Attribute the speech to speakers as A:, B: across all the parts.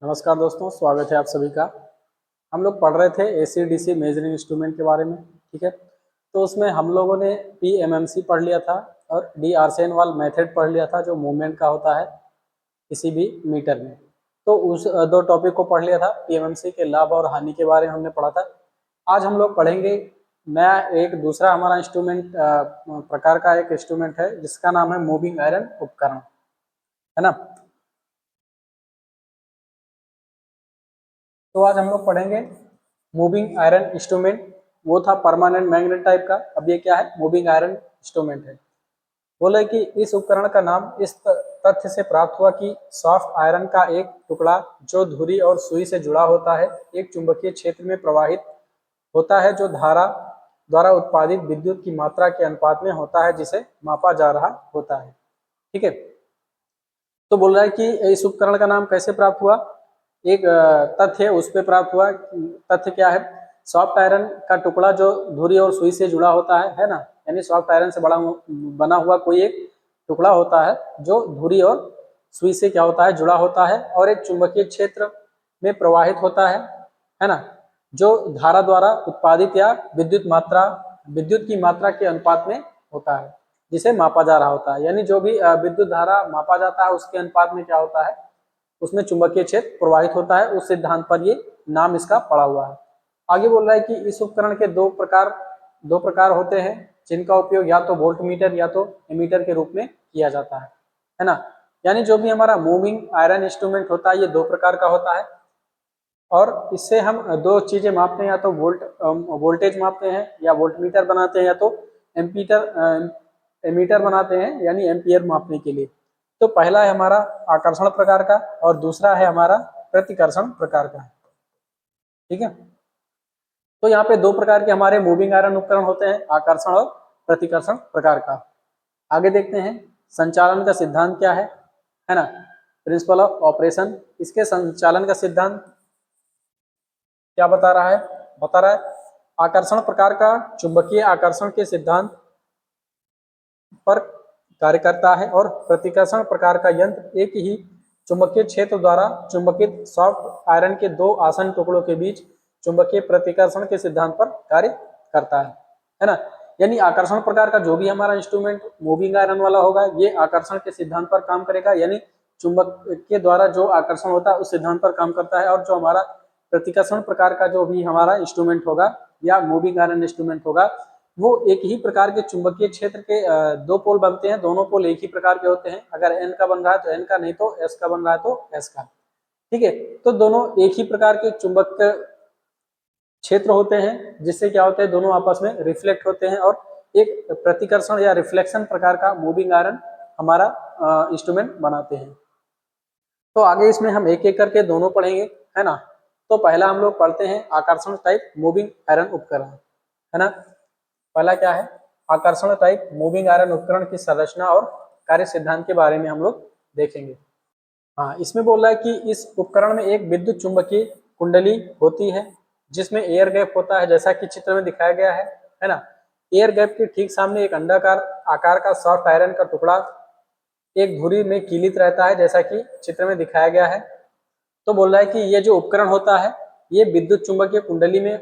A: नमस्कार दोस्तों, स्वागत है आप सभी का। हम लोग पढ़ रहे थे एसी-डीसी मेजरिंग इंस्ट्रूमेंट के बारे में। ठीक है, तो उसमें हम लोगों ने पीएमएमसी पढ़ लिया था और डी आर्सेनवाल मेथड पढ़ लिया था, जो मूवमेंट का होता है किसी भी मीटर में। तो उस दो टॉपिक को पढ़ लिया था। पीएमएमसी के लाभ और हानि के बारे में हमने पढ़ा था। आज हम लोग पढ़ेंगे नया एक दूसरा हमारा इंस्ट्रूमेंट प्रकार का एक इंस्ट्रूमेंट है जिसका नाम है मूविंग आयरन उपकरण, है ना। तो आज हम लोग पढ़ेंगे मूविंग आयरन इंस्ट्रूमेंट। वो था परमानेंट मैग्नेट टाइप का, अब ये क्या है, मूविंग आयरन इंस्ट्रूमेंट है। बोले कि इस उपकरण का नाम इस तथ्य से प्राप्त हुआ कि सॉफ्ट आयरन का एक टुकड़ा जो धुरी और सुई से जुड़ा होता है एक चुंबकीय क्षेत्र में प्रवाहित होता है, जो धारा द्वारा उत्पादित विद्युत की मात्रा के अनुपात में होता है, जिसे मापा जा रहा होता है। ठीक है, तो बोल रहा है कि इस उपकरण का नाम कैसे प्राप्त हुआ। एक तथ्य उस पर प्राप्त हुआ। तथ्य क्या है, सॉफ्ट आयरन का टुकड़ा जो धुरी और सुई से जुड़ा होता है ना, यानी सॉफ्ट आयरन से बना हुआ कोई एक टुकड़ा होता है जो धुरी और सुई से क्या होता है, जुड़ा होता है और एक चुंबकीय क्षेत्र में प्रवाहित होता है ना, जो धारा द्वारा उत्पादित या विद्युत की मात्रा के अनुपात में होता है, जिसे मापा जा रहा होता है। यानी जो भी विद्युत धारा मापा जाता है उसके अनुपात में क्या होता है, उसमें चुंबकीय क्षेत्र प्रवाहित होता है। उस सिद्धांत पर ये नाम इसका पड़ा हुआ है। आगे बोल रहा है कि इस उपकरण के दो प्रकार होते हैं, जिनका उपयोग या तो वोल्ट मीटर या तो एमीटर के रूप में किया जाता है ना। यानी जो भी हमारा मूविंग आयरन इंस्ट्रूमेंट होता है ये दो प्रकार का होता है और इससे हम दो चीजें मापते हैं, या तो वोल्टेज मापते हैं या वोल्ट मीटर बनाते हैं, या तो एमीटर बनाते हैं यानी एम्पियर मापने के लिए। तो पहला है हमारा आकर्षण प्रकार का और दूसरा है हमारा प्रतिकर्षण प्रकार का। ठीक है, तो यहाँ पे दो प्रकार के हमारे मूविंग आयरन उपकरण होते हैं, आकर्षण और प्रतिकर्षण प्रकार का। आगे देखते हैं संचालन का सिद्धांत क्या है ना, प्रिंसिपल ऑफ ऑपरेशन। इसके संचालन का सिद्धांत क्या बता रहा है, आकर्षण प्रकार का चुंबकीय आकर्षण के सिद्धांत पर कार्य करता है और प्रतिकर्षण प्रकार का यंत्र एक ही चुंबकीय क्षेत्र द्वारा चुंबकित सॉफ्ट आयरन के दो आसन्न टुकड़ों के बीच चुंबकीय प्रतिकर्षण के सिद्धांत पर कार्य करता है ना। यानी आकर्षण प्रकार का जो भी हमारा इंस्ट्रूमेंट मूविंग आयरन वाला होगा ये आकर्षण के सिद्धांत पर काम करेगा, यानी चुंबक के द्वारा जो आकर्षण होता है उस सिद्धांत पर काम करता है। और जो हमारा प्रतिकर्षण प्रकार का जो भी हमारा इंस्ट्रूमेंट होगा या मूविंग आयरन इंस्ट्रूमेंट होगा वो एक ही प्रकार के चुंबकीय क्षेत्र के दो पोल बनते हैं, दोनों पोल एक ही प्रकार के होते हैं। अगर एन का बन रहा है तो एन का, नहीं तो एस का बन रहा है तो एस का। ठीक है, तो दोनों एक ही प्रकार के चुंबक क्षेत्र होते हैं, जिससे क्या होता है, दोनों आपस में रिफ्लेक्ट होते हैं और एक प्रतिकर्षण या रिफ्लेक्शन प्रकार का मूविंग आयरन हमारा इंस्ट्रूमेंट बनाते हैं। तो आगे इसमें हम एक एक करके दोनों पढ़ेंगे, है ना। तो पहला हम लोग पढ़ते हैं आकर्षण टाइप मूविंग आयरन उपकरण, है ना। पहला क्या है, आकर्षण टाइप मूविंग आयरन उपकरण की संरचना और कार्य सिद्धांत के बारे में हम लोग देखेंगे। हाँ, इसमें बोल रहा है कि इस उपकरण में एक विद्युत चुंबकीय कुंडली होती है जिसमें एयर गैप होता है, जैसा कि चित्र में दिखाया गया है ना। एयर गैप के ठीक सामने एक अंडाकार आकार का सॉफ्ट आयरन का टुकड़ा एक धुरी में कीलित रहता है, जैसा कि चित्र में दिखाया गया है। तो बोल रहा है कि ये जो उपकरण होता है ये विद्युत चुंबकीय कुंडली में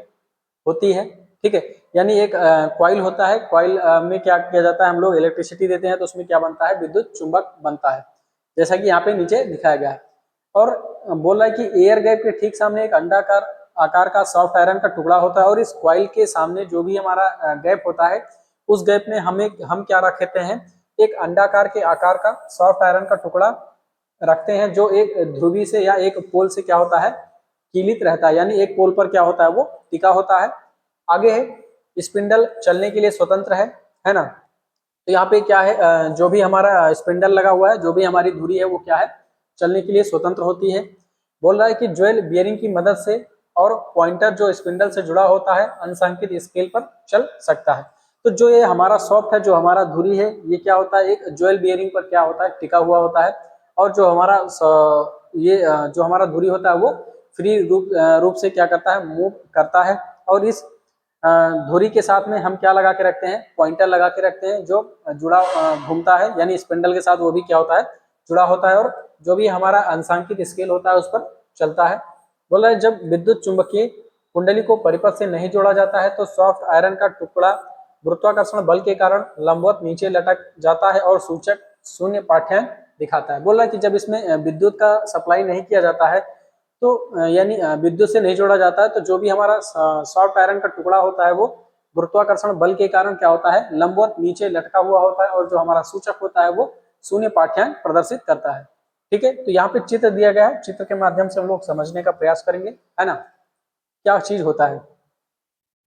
A: होती है। ठीक है, यानी एक कॉइल होता है, कॉइल में क्या किया जाता है, हम लोग इलेक्ट्रिसिटी देते हैं तो उसमें क्या बनता है, विद्युत चुंबक बनता है, जैसा कि यहाँ पे नीचे दिखाया गया है। और बोल रहा है कि एयर गैप के ठीक सामने एक अंडाकार आकार का सॉफ्ट आयरन का टुकड़ा होता है और इस कॉइल के सामने जो भी हमारा गैप होता है उस गैप में हम क्या रखते हैं, एक अंडाकार के आकार का सॉफ्ट आयरन का टुकड़ा रखते हैं, जो एक ध्रुवी से या एक पोल से क्या होता है, कीलित रहता है, यानी एक पोल पर क्या होता है, वो टिका होता है। आगे है स्पिंडल चलने के लिए स्वतंत्र है ना। तो यहाँ पे क्या है, जो भी हमारा स्पिंडल लगा हुआ है, जो भी हमारी धुरी है वो क्या है, चलने के लिए स्वतंत्र होती है। बोल रहा है कि ज्वेल बियरिंग की मदद से और पॉइंटर जो स्पिंडल से जुड़ा होता है अंशांकित स्केल पर चल सकता है। तो जो ये हमारा सॉफ्ट है, जो हमारा धुरी है, ये क्या होता है, एक ज्वेल बियरिंग पर क्या होता है, टिका हुआ होता है। और जो हमारा जो हमारा धुरी होता है वो फ्री रूप से क्या करता है, मूव करता है। और इस धुरी के साथ में हम क्या लगा के रखते हैं, पॉइंटर लगा के रखते हैं, जो जुड़ा घूमता है, यानी स्पिंडल के साथ वो भी क्या होता है, जुड़ा होता है और जो भी हमारा अंशांकित स्केल होता है उस पर चलता है। बोला है जब विद्युत चुंबकीय कुंडली को परिपथ से नहीं जोड़ा जाता है तो सॉफ्ट आयरन का टुकड़ा गुरुत्वाकर्षण बल के कारण लंबवत नीचे लटक जाता है और सूचक शून्य पाठ्यांक दिखाता है। बोल रहा है कि जब इसमें विद्युत का सप्लाई नहीं किया जाता है तो यानी विद्युत से नहीं जोड़ा जाता है तो जो भी हमारा सॉफ्ट आयरन का टुकड़ा होता है वो गुरुत्वाकर्षण बल के कारण क्या होता है, लंबवत नीचे लटका हुआ होता है और जो हमारा सूचक होता है वो शून्य पाठ्यांक प्रदर्शित करता है। ठीक है, तो यहाँ पे चित्र दिया गया है, चित्र के माध्यम से हम लोग समझने का प्रयास करेंगे, है ना, क्या चीज होता है।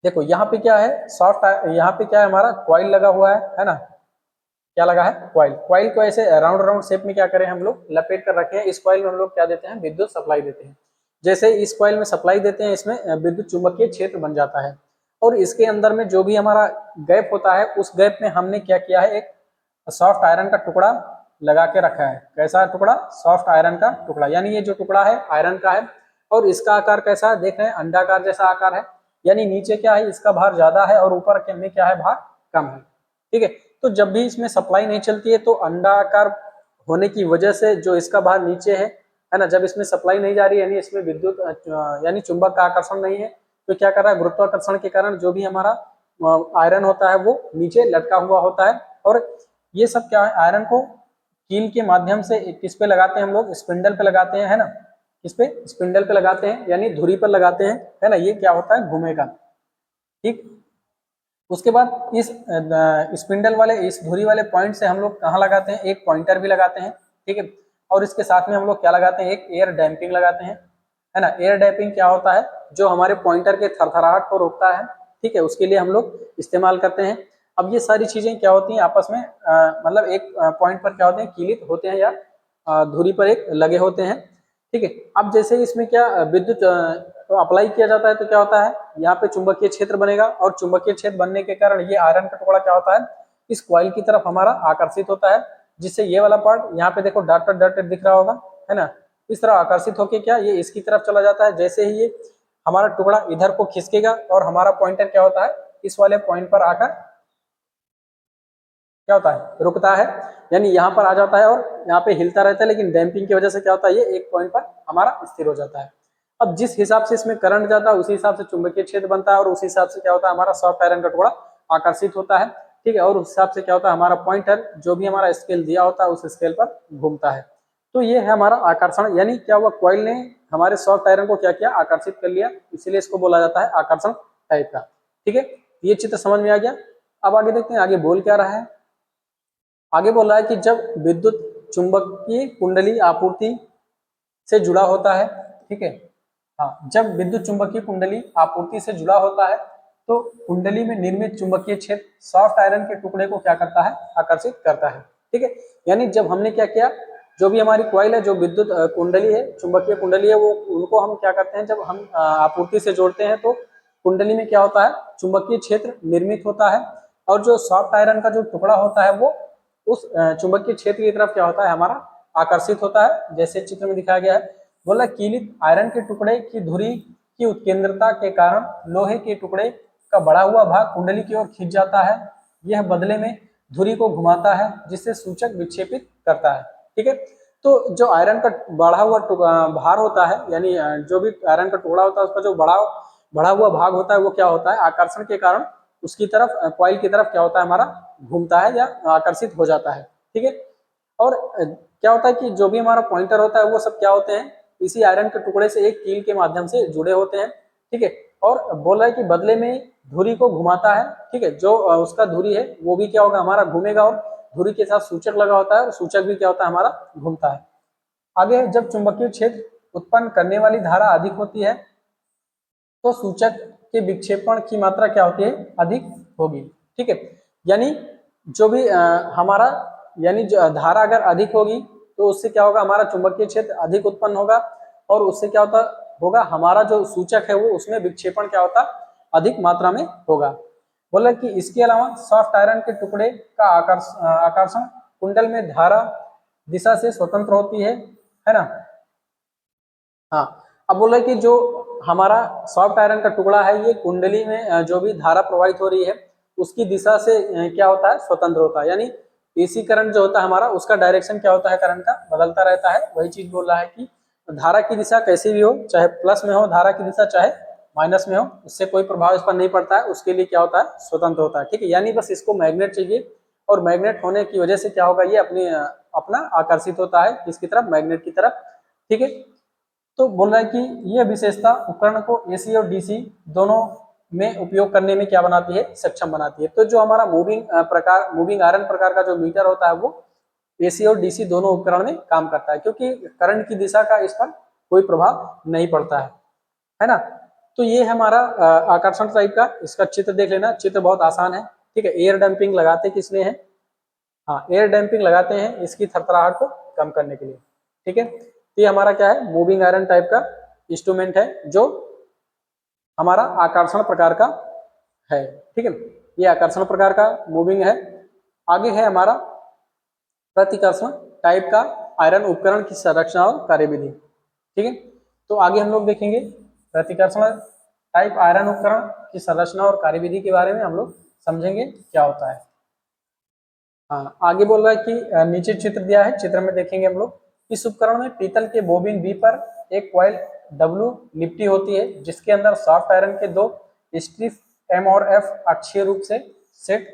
A: देखो यहाँ पे क्या है, सॉफ्ट, यहाँ पे क्या है, हमारा कॉइल लगा हुआ है ना, क्या लगा है, कॉइल। कॉइल को ऐसे राउंड राउंड शेप में क्या करें हम लोग, लपेट कर रखे हैं। इस कॉइल में हम लोग क्या देते हैं, विद्युत सप्लाई देते हैं। जैसे इस कॉइल में सप्लाई देते हैं, इसमें विद्युत चुंबकीय क्षेत्र बन जाता है और इसके अंदर में जो भी हमारा गैप होता है उस गैप में हमने क्या किया है, एक सॉफ्ट आयरन का टुकड़ा लगा के रखा है। कैसा टुकड़ा, सॉफ्ट आयरन का टुकड़ा, यानी ये जो टुकड़ा है आयरन का है और इसका आकार कैसा है, देख रहे हैं अंडाकार जैसा आकार है, यानी नीचे क्या है, इसका भार ज्यादा है और ऊपर में क्या है, भार कम है। ठीक है, तो जब भी इसमें सप्लाई नहीं चलती है तो अंडाकार होने की वजह से जो इसका भार नीचे है ना, जब इसमें सप्लाई नहीं जा रही है यानी इसमें विद्युत यानी चुंबक का आकर्षण नहीं है तो क्या कर रहा है, गुरुत्वाकर्षण के कारण जो भी हमारा आयरन होता है वो नीचे लटका हुआ होता है। और ये सब क्या है, आयरन को कील के माध्यम से किस पे लगाते हैं हम लोग, स्पिंडल पे लगाते हैं, है ना, किस पे, स्पिंडल पे लगाते हैं, यानी धुरी पर लगाते हैं, है ना, ये क्या होता है, घूमेगा। ठीक, उसके बाद इस स्पिंडल वाले, इस धुरी वाले पॉइंट से हम लोग कहाँ लगाते हैं, एक पॉइंटर भी लगाते हैं। ठीक है, और इसके साथ में हम लोग क्या लगाते हैं, एक एयर डैम्पिंग लगाते हैं, है ना। एयर डैम्पिंग क्या होता है, जो हमारे पॉइंटर के थरथराहट को रोकता है। ठीक है, उसके लिए हम लोग इस्तेमाल करते हैं। अब ये सारी चीजें क्या होती हैं आपस में, मतलब एक पॉइंट पर क्या होते हैं, कीलित होते हैं या धुरी पर एक लगे होते हैं। ठीक है, अब जैसे इसमें क्या विद्युत अप्लाई किया जाता है तो क्या होता है, यहाँ पे चुंबकीय क्षेत्र बनेगा और चुंबकीय क्षेत्र बनने के कारण ये आयरन का टुकड़ा क्या होता है, इस कॉइल की तरफ हमारा आकर्षित होता है, जिससे ये वाला पार्ट यहाँ पे देखो डॉटेड डॉटेड दिख रहा होगा, है ना, इस तरह आकर्षित होके क्या ये इसकी तरफ चला जाता है। जैसे ही ये हमारा टुकड़ा इधर को खिसकेगा और हमारा पॉइंटर क्या होता है, इस वाले पॉइंट पर आकर क्या होता है, रुकता है, यानी यहाँ पर आ जाता है और यहाँ पे हिलता रहता है, लेकिन डैम्पिंग की वजह से क्या होता है, ये एक पॉइंट पर हमारा स्थिर हो जाता है। अब जिस हिसाब से इसमें करंट जाता है उसी हिसाब से चुंबकीय क्षेत्र बनता है और उसी हिसाब से क्या होता है, हमारा सॉफ्ट आयरन का टुकड़ा आकर्षित होता है। ठीक है, और उस हिसाब से क्या होता है, हमारा पॉइंटर जो भी हमारा स्केल दिया होता है उस स्केल पर घूमता है। तो ये है हमारा आकर्षण, यानी क्या हुआ, कॉइल ने हमारे सॉफ्ट आयरन को क्या किया, आकर्षित कर लिया, इसीलिए इसको बोला जाता है आकर्षण टाइप का। ठीक है, ये चित्र समझ में आ गया। अब आगे देखते हैं आगे बोल क्या रहा है। आगे बोल रहा है कि जब विद्युत चुंबकीय कुंडली आपूर्ति से जुड़ा होता है, ठीक है, हाँ, जब विद्युत चुंबकीय कुंडली आपूर्ति से जुड़ा होता है तो कुंडली में निर्मित चुंबकीय क्षेत्र सॉफ्ट आयरन के टुकड़े को क्या करता है, आकर्षित करता है। ठीक है, यानी जब हमने क्या किया, जो भी हमारी कॉइल है, जो विद्युत कुंडली है, चुंबकीय कुंडली है, वो उनको हम क्या करते हैं, जब हम आपूर्ति से जोड़ते हैं तो कुंडली में क्या होता है, चुंबकीय क्षेत्र निर्मित होता है और जो सॉफ्ट आयरन का जो टुकड़ा होता है वो उस चुंबकीय क्षेत्र की तरफ क्या होता है, हमारा आकर्षित होता है, जैसे चित्र में दिखाया गया है। बोला कीलित आयरन के टुकड़े की धुरी की उत्केंद्रता के कारण लोहे के टुकड़े का बढ़ा हुआ भाग कुंडली की ओर खींच जाता है। यह बदले में धुरी को घुमाता है जिससे सूचक विक्षेपित करता है। ठीक है, तो जो आयरन का बढ़ा हुआ भार होता है, यानी जो भी आयरन का टुकड़ा होता है उसका जो बढ़ा हुआ भाग होता है वो क्या होता है, आकर्षण के कारण उसकी तरफ, कॉइल की तरफ क्या होता है, हमारा घूमता है या आकर्षित हो जाता है। ठीक है, और क्या होता है कि जो भी हमारा पॉइंटर होता है वो सब क्या होते हैं, इसी आयरन के टुकड़े से एक कील के माध्यम से जुड़े होते हैं। ठीक है, और बोल रहा है कि बदले में धुरी को घुमाता है। ठीक है, जो उसका धुरी है वो भी क्या होगा, हमारा घूमेगा और धुरी के साथ सूचक लगा होता है और सूचक भी क्या होता है, हमारा घूमता है। आगे जब चुंबकीय क्षेत्र उत्पन्न करने वाली धारा अधिक होती है तो सूचक के विक्षेपण की मात्रा क्या होती है, अधिक होगी। ठीक है, यानी जो भी हमारा, यानी जो धारा अगर अधिक होगी तो उससे क्या होगा, हमारा चुंबकीय क्षेत्र अधिक उत्पन्न होगा और उससे क्या होगा, हमारा जो सूचक है वो उसमें विक्षेपण क्या होता, अधिक मात्रा में होगा। बोला कि इसके अलावा सॉफ्ट आयरन के टुकड़े का आकर्षण कुंडल में धारा दिशा से स्वतंत्र होती है ना। हाँ, अब बोला कि जो हमारा सॉफ्ट आयरन का टुकड़ा है ये कुंडली में जो भी धारा प्रवाहित हो रही है उसकी दिशा से क्या होता है, स्वतंत्र होता है, यानी एसी करंट जो होता है हमारा उसका डायरेक्शन क्या होता है, करंट का बदलता रहता है। वही चीज बोल रहा है कि धारा की दिशा कैसी भी हो, चाहे प्लस में हो धारा की दिशा चाहे माइनस में हो, इससे कोई प्रभाव इस पर नहीं पड़ता है, उसके लिए क्या होता है, स्वतंत्र होता है। ठीक है, यानी बस इसको मैग्नेट चाहिए और मैग्नेट होने की वजह से क्या होगा, ये अपना आकर्षित होता है किसकी तरफ, मैग्नेट की तरफ। ठीक है, तो बोल रहा है कि यह विशेषता उपकरण को एसी और डीसी दोनों में उपयोग करने में क्या बनाती है, सक्षम बनाती है। तो जो हमारा मूविंग आयरन प्रकार का जो मीटर होता है वो एसी और डीसी दोनों उपकरण में काम करता है, क्योंकि करंट की दिशा का इस पर कोई प्रभाव नहीं पड़ता है ना। तो ये हमारा आकर्षण टाइप का, इसका चित्र देख लेना, चित्र बहुत आसान है। ठीक है, एयर डंपिंग लगाते किस लिए है, हाँ एयर डंपिंग लगाते हैं इसकी थरथराहट को कम करने के लिए। ठीक है, तो ये हमारा क्या है, मूविंग आयरन टाइप का इंस्ट्रूमेंट है जो हमारा आकर्षण प्रकार का है। ठीक है, ये आकर्षण प्रकार का मूविंग है। आगे है हमारा प्रतिकर्षण टाइप का आयरन उपकरण की संरचना और कार्यविधि। ठीक है, तो आगे हम लोग देखेंगे प्रतिकर्षण टाइप आयरन उपकरण की संरचना और कार्यविधि के बारे में हम लोग समझेंगे क्या होता है। हाँ, आगे बोल रहा है कि नीचे चित्र दिया है, चित्र में देखेंगे हम लोग, इस उपकरण में पीतल के बोबिन बी पर एक कॉइल डब्ल्यू लिपटी होती है, जिसके अंदर सॉफ्ट आयरन के दो स्ट्रिप एम और एफ अक्षीय रूप से सेट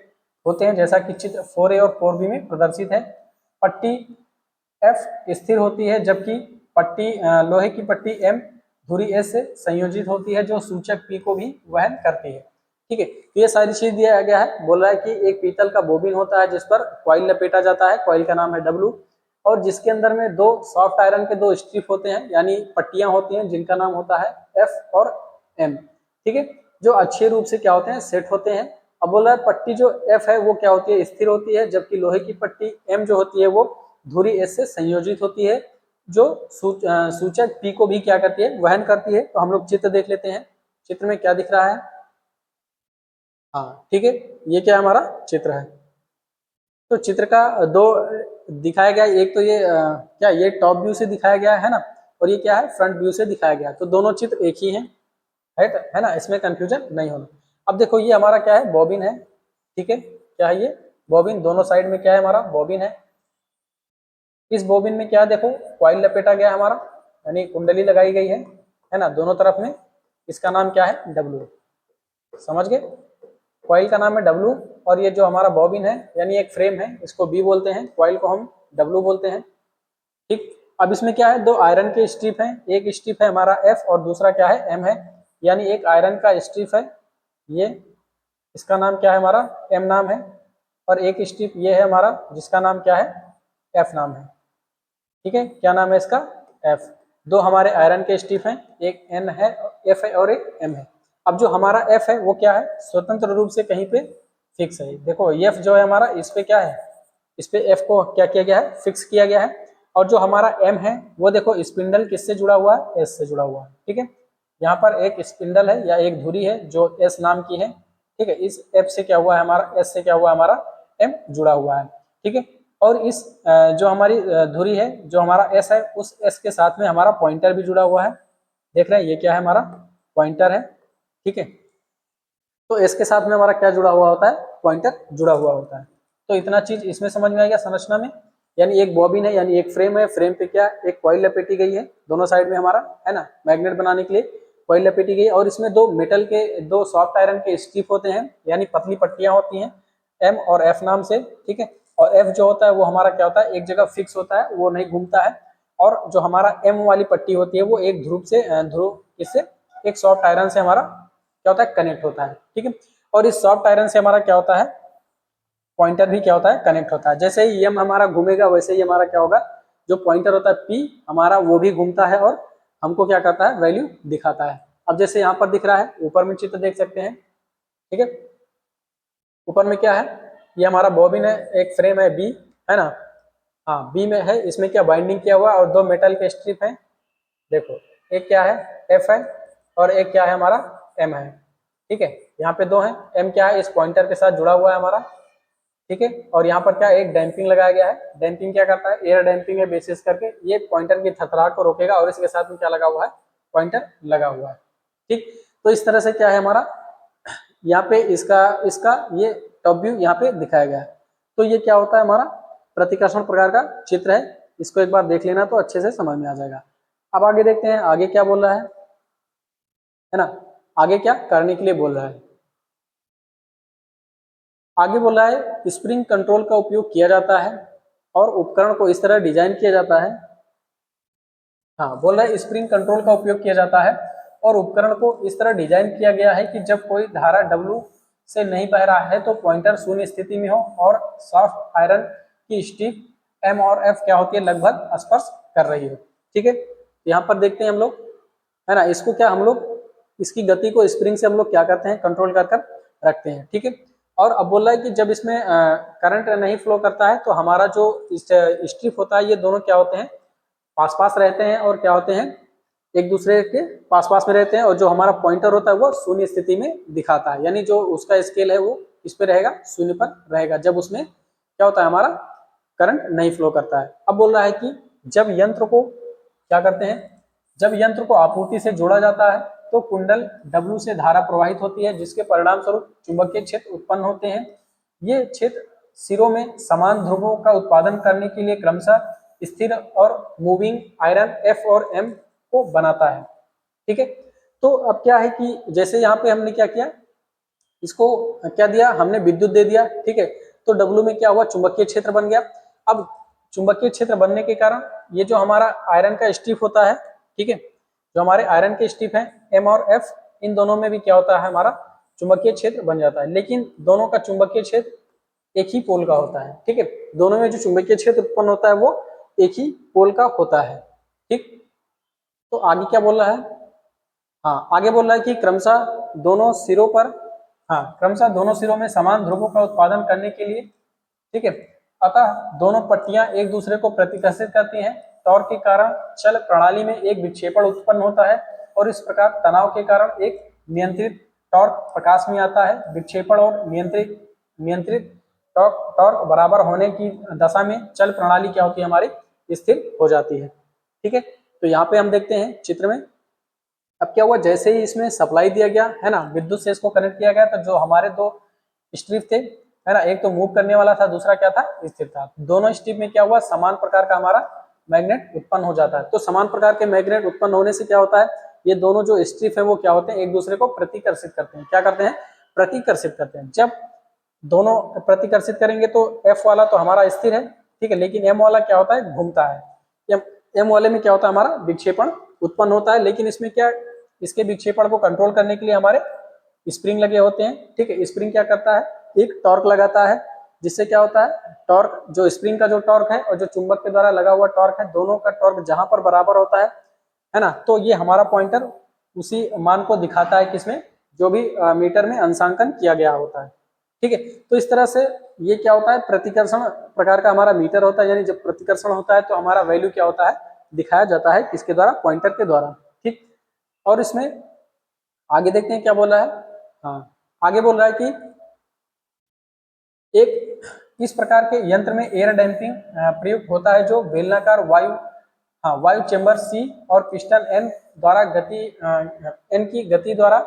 A: होते हैं, जैसा कि चित्र 4A और 4B में प्रदर्शित है। पट्टी एफ स्थिर होती है, जबकि लोहे की पट्टी एम धुरी एस से संयोजित होती है, जो सूचक पी को भी वहन करती है। ठीक है, तो ये सारी चीज दिया गया है। बोल रहा है कि एक पीतल का बोबिन होता है जिस पर कॉइल लपेटा जाता है, कॉइल का नाम है डब्लू, और जिसके अंदर में दो सॉफ्ट आयरन के दो स्ट्रिप होते हैं, यानी पट्टियां होती हैं, जिनका नाम होता है एफ और एम। ठीक है, जो अच्छे रूप से क्या होते हैं, सेट होते हैं। अब बोल रहा है पट्टी जो एफ है वो क्या होती है, स्थिर होती है, जबकि लोहे की पट्टी एम जो होती है वो धुरी एस से संयोजित होती है, जो सूचक पी को भी क्या करती है, वहन करती है। तो हम लोग चित्र देख लेते हैं, चित्र में क्या दिख रहा है। हाँ ठीक है, ये क्या हमारा चित्र है। तो चित्र का दो दिखाया गया, एक तो ये क्या ये टॉप व्यू से दिखाया गया है ना, और ये क्या है, फ्रंट व्यू से दिखाया गया। तो दोनों चित्र एक ही हैं, है ना, इसमें कंफ्यूजन नहीं होना। अब देखो ये हमारा क्या है, बॉबिन है। ठीक है, क्या है ये, बॉबिन, दोनों साइड में क्या है हमारा, बॉबिन है। इस बॉबिन में क्या देखो, कॉइल लपेटा गया हमारा, यानी कुंडली लगाई गई है ना, दोनों तरफ में। इसका नाम क्या है, डब्लू, समझ गए, कॉइल का नाम है डब्लू, और ये जो हमारा बॉबिन है यानी एक फ्रेम है, इसको बी बोलते हैं, कॉइल को हम डब्लू बोलते हैं। ठीक, अब इसमें क्या है, दो आयरन के स्ट्रिप हैं, एक स्ट्रिप है हमारा एफ और दूसरा क्या है, एम है, यानी एक आयरन का स्ट्रिप है ये, इसका नाम क्या है हमारा, एम नाम है, और एक स्ट्रिप ये है हमारा जिसका नाम क्या है, एफ नाम है। ठीक है, क्या नाम है इसका, एफ। दो हमारे आयरन के स्ट्रिप हैं, एक एन है, एफ है, और एक एम है। अब जो हमारा एफ है वो क्या है, स्वतंत्र रूप से कहीं पे फिक्स है। देखो एफ जो है हमारा, इस पे क्या है, इस पे एफ को क्या किया गया है, फिक्स किया गया है। और जो हमारा एम है वो देखो स्पिंडल किससे जुड़ा हुआ है, एस से जुड़ा हुआ है। ठीक है, यहाँ पर एक स्पिंडल है या एक धुरी है जो एस नाम की है। ठीक है, इस एफ से क्या हुआ है हमारा, एस से क्या हुआ है हमारा, एम जुड़ा हुआ है। ठीक है, और इस जो हमारी धुरी है, जो हमारा एस है, उस एस के साथ में हमारा पॉइंटर भी जुड़ा हुआ है। देख रहे हैं, ये क्या है हमारा, पॉइंटर है। ठीक है, तो एस के साथ में हमारा क्या जुड़ा हुआ होता है, पॉइंटर जुड़ा हुआ होता है। तो इतना चीज इसमें समझ में आ गया संरचना में। यानी एक बॉबिन है, यानी एक फ्रेम है, फ्रेम पे क्या एक कॉइल लपेटी गई है दोनों साइड में हमारा, है ना, मैग्नेट बनाने के लिए कॉइल लपेटी गई है, और इसमें दो मेटल के दो सॉफ्ट आयरन के स्ट्रिप होते हैं, यानी पतली पट्टियां होती हैं, एम और एफ नाम से। ठीक है, और एफ जो होता है वो हमारा क्या होता है, एक जगह फिक्स होता है, वो नहीं घूमता है। और जो हमारा एम वाली पट्टी होती है वो एक ध्रुव इससे एक सॉफ्ट आयरन से हमारा क्या होता है, कनेक्ट होता है। ठीक है, और इस सॉफ्ट आयरन से हमारा क्या होता है, पॉइंटर भी क्या होता है, कनेक्ट होता है। जैसे ही एम हमारा घूमेगा वैसे ही हमारा क्या होगा, जो पॉइंटर होता है पी हमारा वो भी घूमता है और हमको क्या करता है, वैल्यू दिखाता है। अब जैसे यहाँ पर दिख रहा है, ऊपर में चित्र देख सकते हैं। ठीक है, ऊपर में क्या है, ये हमारा बॉबिन है, एक फ्रेम है बी, है ना, हाँ बी में है, इसमें क्या बाइंडिंग किया हुआ है, और दो मेटल के स्ट्रिप है। देखो एक क्या है, एफ है, और एक क्या है हमारा, एम है। ठीक है, यहाँ पे दो हैं, एम क्या है, इस पॉइंटर के साथ जुड़ा हुआ है हमारा। ठीक है, और यहाँ पर क्या एक डैम्पिंग लगाया गया है। डैम्पिंग क्या करता है, एयर डैम्पिंग है बेसिस करके, ये पॉइंटर की थथराहट को रोकेगा, और इसके साथ में क्या लगा हुआ है, पॉइंटर लगा हुआ है। ठीक, तो इस तरह से क्या है हमारा, यहाँ पे इसका इसका ये टॉप व्यू यहाँ पे दिखाया गया है। तो ये क्या होता है हमारा, प्रतिकर्षण प्रकार का चित्र है, इसको एक बार देख लेना तो अच्छे से समझ में आ जाएगा। अब आगे देखते हैं आगे क्या बोल रहा है ना, आगे क्या करने के लिए बोल रहा है। आगे बोला है स्प्रिंग कंट्रोल का उपयोग किया जाता है और उपकरण को इस तरह डिजाइन किया जाता है। हाँ, बोल रहा है स्प्रिंग कंट्रोल का उपयोग किया जाता है और उपकरण को इस तरह डिजाइन किया गया है कि जब कोई धारा W से नहीं बह रहा है तो पॉइंटर शून्य स्थिति में हो और सॉफ्ट आयरन की स्टिक M और F क्या होती है, लगभग स्पर्श कर रही हो। ठीक है, यहाँ पर देखते हैं हम लोग, है ना, इसको क्या हम लोग इसकी गति को स्प्रिंग से हम लोग क्या करते हैं, कंट्रोल कर कर रखते हैं। ठीक है, और अब बोल रहा है कि जब इसमें करंट नहीं फ्लो करता है तो हमारा जो स्ट्रिप होता है ये दोनों क्या होते हैं, पास पास रहते हैं और क्या होते हैं, एक दूसरे के पास पास में रहते हैं, और जो हमारा पॉइंटर होता है वो शून्य स्थिति में दिखाता है, यानी जो उसका स्केल है वो इस पे रहेगा, शून्य पर रहेगा जब उसमें क्या होता है, हमारा करंट नहीं फ्लो करता है। अब बोल रहा है कि जब यंत्र को क्या करते हैं, जब यंत्र को आपूर्ति से जोड़ा जाता है तो कुंडल W से धारा प्रवाहित होती है जिसके परिणाम स्वरूप चुंबकीय क्षेत्र उत्पन्न होते हैं। ये क्षेत्र सिरों में समान ध्रुवों का उत्पादन करने के लिए क्रमशः स्थिर और मूविंग आयरन F और M को बनाता है। ठीक है, तो अब क्या है कि जैसे यहाँ पे हमने क्या किया, इसको क्या दिया, हमने विद्युत दे दिया। ठीक है, तो W में क्या हुआ, चुंबकीय क्षेत्र बन गया। अब चुंबकीय क्षेत्र बनने के कारण ये जो हमारा आयरन का स्ट्रिप होता है, ठीक है, जो हमारे आयरन के स्ट्रिप है M और F, इन दोनों में भी क्या होता है, हमारा चुंबकीय क्षेत्र बन जाता है, लेकिन दोनों का चुंबकीय क्षेत्र एक ही पोल का होता है। ठीक है, दोनों में जो चुंबकीय क्षेत्र उत्पन्न होता है वो एक ही पोल का होता है। ठीक, तो आगे क्या बोल रहा है, हाँ आगे बोल रहा है कि क्रमशः दोनों सिरों पर, हाँ क्रमशः दोनों सिरों में समान ध्रुवों का उत्पादन करने के लिए, ठीक है, अतः दोनों पट्टियां एक दूसरे को प्रतिकर्षित करती हैं। टॉर्क के कारण चल प्रणाली में एक विक्षेपण उत्पन्न होता है और इस प्रकार तनाव के कारण एक नियंत्रित टॉर्क प्रकाश में आता है। विक्षेपण और नियंत्रित नियंत्रित टॉर्क टॉर्क बराबर होने की दशा में चल प्रणाली क्या होती है, हमारी स्थिर हो जाती है। ठीक है, तो यहाँ पे हम देखते हैं चित्र में, अब क्या हुआ, जैसे ही इसमें सप्लाई दिया गया है ना, विद्युत से इसको कनेक्ट किया गया, तो जो हमारे दो स्ट्रिप थे, है ना, एक तो मूव करने वाला था, दूसरा क्या था, स्थिर था। दोनों स्ट्रिप में क्या हुआ, समान प्रकार का हमारा मैग्नेट उत्पन्न हो जाता है। तो समान प्रकार के मैग्नेट उत्पन्न होने से क्या होता है, ये दोनों जो स्ट्रिप है वो क्या होते हैं, एक दूसरे को प्रतिकर्षित करते हैं। क्या करते हैं, प्रतिकर्षित करते हैं। जब दोनों प्रतिकर्षित करेंगे तो F वाला तो हमारा स्थिर है, ठीक है, लेकिन M वाला क्या होता है, घूमता है। M वाले में क्या होता है, हमारा विक्षेपण उत्पन्न होता है, लेकिन इसमें क्या, इसके विक्षेपण को कंट्रोल करने के लिए हमारे स्प्रिंग लगे होते हैं। ठीक है, स्प्रिंग क्या करता है, एक टॉर्क लगाता है, जिससे क्या होता है, टॉर्क जो स्प्रिंग का जो टॉर्क है और जो चुंबक के द्वारा लगा हुआ टॉर्क है, दोनों का टॉर्क जहां पर बराबर होता है ना, तो ये हमारा पॉइंटर उसी मान को दिखाता है किसमें, जो भी मीटर में अंशांकन किया गया होता है। ठीक है, तो इस तरह से ये क्या होता है, प्रतिकर्षण प्रकार का हमारा मीटर होता है, यानी जब प्रतिकर्षण होता है तो हमारा वैल्यू क्या होता है, दिखाया जाता है किसके द्वारा, पॉइंटर के द्वारा। ठीक, और इसमें आगे देखते हैं क्या बोला है, हाँ आगे बोल रहा है कि एक इस प्रकार के यंत्र में एयर डैम्पिंग प्रयुक्त होता है जो बेलनाकार वायु, हाँ वायु चेंबर सी और पिस्टन एन द्वारा गति एन की गति द्वारा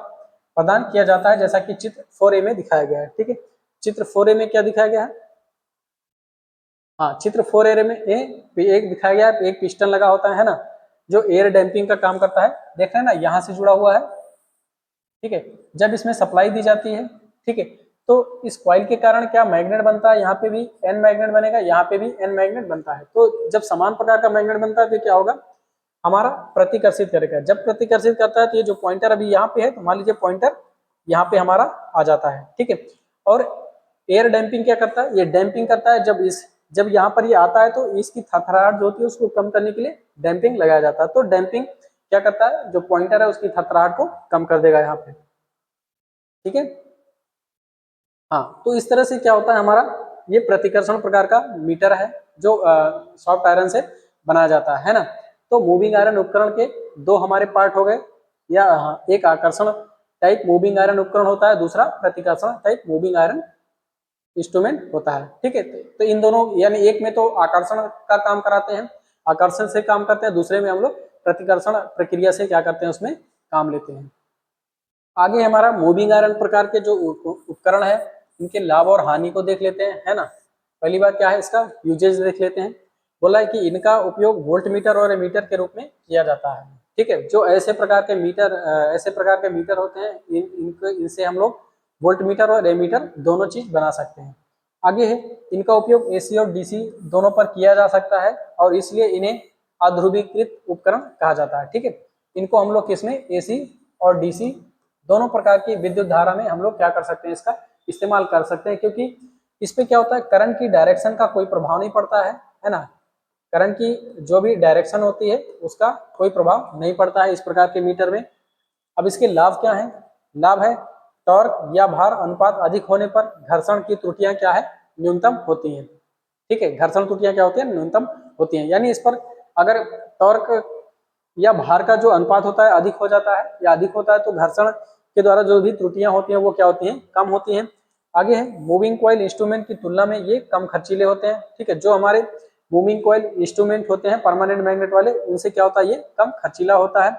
A: प्रदान किया जाता है, जैसा कि चित्र 4A में दिखाया गया है। ठीक है, चित्र 4A में क्या दिखाया गया है, हाँ चित्र 4A में एक दिखाया गया है, एक पिस्टन लगा होता है ना, जो एयर डैम्पिंग का काम करता है। देख रहे हैं ना, यहाँ से जुड़ा हुआ है। ठीक है, जब इसमें सप्लाई दी जाती है, ठीक है, तो इस कॉइल के कारण क्या मैग्नेट बनता है, यहाँ पे भी एन मैग्नेट बनेगा, यहाँ पे भी एन मैग्नेट बनता है। तो जब समान प्रकार का मैग्नेट बनता है तो क्या होगा, हमारा प्रतिकर्षित करेगा। जब प्रतिकर्षित करता है तो ये जो पॉइंटर अभी यहाँ पे है, तो मान लीजिए पॉइंटर यहाँ पे हमारा आ जाता है। ठीक है, और एयर डैम्पिंग क्या करता है, ये डैम्पिंग करता है। जब यहाँ पर ये आता है तो इसकी थरथराहट जो होती है उसको कम करने के लिए डैम्पिंग लगाया जाता है। तो डैम्पिंग क्या करता है, जो पॉइंटर है उसकी थरथराहट को कम कर देगा यहाँ पे। ठीक है, हाँ, तो इस तरह से क्या होता है, हमारा ये प्रतिकर्षण प्रकार का मीटर है जो सॉफ्ट आयरन से बनाया जाता है ना। तो मूविंग आयरन उपकरण के दो हमारे पार्ट हो गए, या एक आकर्षण टाइप मूविंग आयरन उपकरण होता है, दूसरा प्रतिकर्षण टाइप मूविंग आयरन इंस्ट्रूमेंट होता है। ठीक है, तो इन दोनों, यानी एक में तो आकर्षण का काम कराते हैं, आकर्षण से काम करते हैं, दूसरे में हम लोग प्रतिकर्षण प्रक्रिया से क्या करते हैं, उसमें काम लेते हैं। आगे हमारा मूविंग आयरन प्रकार के जो उपकरण है, इनके लाभ और हानि को देख लेते हैं, है ना। पहली बात क्या है, इसका यूजेज देख लेते हैं। बोला है कि इनका उपयोग वोल्टमीटर और एमीटर के रूप में किया जाता है। ठीक है, जो ऐसे प्रकार के मीटर होते हैं, इनसे हम लोग वोल्टमीटर और एमीटर दोनों चीज बना सकते हैं। आगे है, इनका उपयोग एसी और डीसी दोनों पर किया जा सकता है और इसलिए इन्हें अध्रुवीकृत उपकरण कहा जाता है। ठीक है, इनको हम लोग किसमें, एसी और डीसी दोनों प्रकार की विद्युत धारा में हम लोग क्या कर सकते हैं, इसका इस्तेमाल कर सकते हैं, क्योंकि इस पे क्या होता है, करंट की डायरेक्शन का कोई प्रभाव नहीं पड़ता है ना। करंट की जो भी डायरेक्शन होती है उसका कोई प्रभाव नहीं पड़ता है इस प्रकार के मीटर में। अब इसके लाभ क्या है, लाभ है टॉर्क या भार अनुपात अधिक होने पर घर्षण की त्रुटियां क्या है, न्यूनतम होती हैं। ठीक है, घर्षण त्रुटियां क्या होती है, न्यूनतम होती हैं। यानी इस पर अगर टॉर्क या भार का जो अनुपात होता है अधिक हो जाता है या अधिक होता है तो घर्षण के द्वारा जो भी त्रुटियां होती हैं वो क्या होती हैं, कम होती हैं। आगे है, मूविंग कॉइल इंस्ट्रूमेंट की तुलना में ये कम खर्चीले होते हैं। ठीक है, जो हमारे मूविंग कॉइल इंस्ट्रूमेंट होते हैं परमानेंट मैग्नेट वाले, उनसे क्या होता है, ये कम खर्चीला होता है।